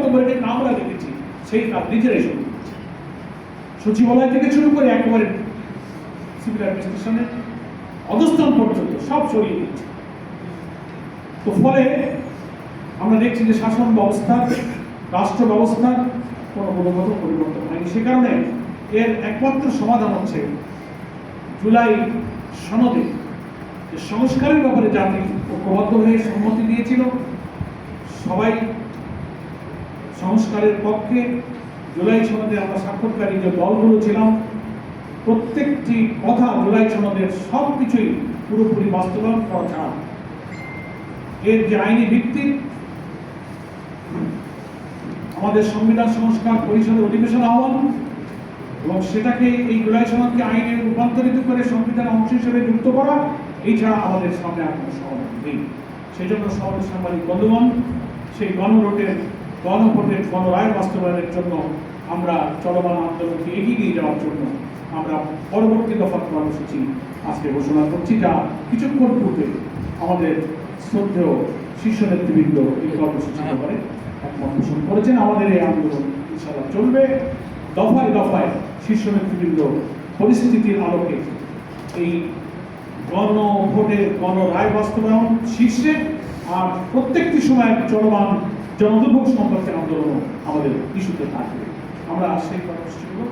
বক্তব্য রেখে আমরা দেখেছি সেই কাজ নিজেরাই শুরু করেছি। সচিবালয় থেকে শুরু করে একেবারে সিভিল অ্যাডমিনিস্ট্রেশনের অধস্তন পর্যন্ত সব সরিয়ে দিচ্ছে। তো ফলে আমরা দেখছি যে শাসন ব্যবস্থার, রাষ্ট্র ব্যবস্থার কোনো গুণগত পরিবর্তন হয়নি। সে কারণে এর একমাত্র সমাধান হচ্ছে জুলাই সনদে যে সংস্কারের ব্যাপারে জাতি ঐক্যবদ্ধ হয়ে সম্মতি দিয়েছিল, সবাই সংস্কারের পক্ষে। জুলাই সনদে আমরা স্বাক্ষরকারী যে দলগুলো ছিলাম, প্রত্যেকটি কথা জুলাই সনদের সব কিছুই পুরোপুরি বাস্তবায়ন করা ছাড়া এর যে আইনি ভিত্তি, আমাদের সংবিধান সংস্কার পরিষদের অধিবেশন আহ্বান এবং সেটাকে এই জুলাই সনদকে আইনে রূপান্তরিত করে সংবিধানের অংশ হিসেবে যুক্ত করা, এই ছাড়া আমাদের সামনে আর কোনো সমাধান নেই। সেই জন্য সমাবেশ সাংবাদিক বন্ধুগণ, সেই গণভোটের গণরায় বাস্তবায়নের জন্য আমরা চলমান আন্দোলনকে এগিয়ে নিয়ে যাওয়ার জন্য আমরা পরবর্তী দফা কর্মসূচি আজকে ঘোষণা করছি, যা কিছুক্ষণ পূর্বে আমাদের শ্রদ্ধেয় শীর্ষ নেতৃবৃন্দ এই কর্মসূচির ব্যাপারে একমত পোষণ করেছেন। আমাদের এই আন্দোলন ইনশাআল্লাহ চলবে দফায় দফায়। শীর্ষ নেতৃবৃন্দ পরিস্থিতির আলোকে এই গণভোটের গণরায় বাস্তবায়ন শীর্ষে, আর প্রত্যেকটি সময় চলমান জনদুর্ভোগ সম্পর্কে আন্দোলন আমাদের ইস্যুতে থাকবে। আমরা সেই কর্মসূচিগুলো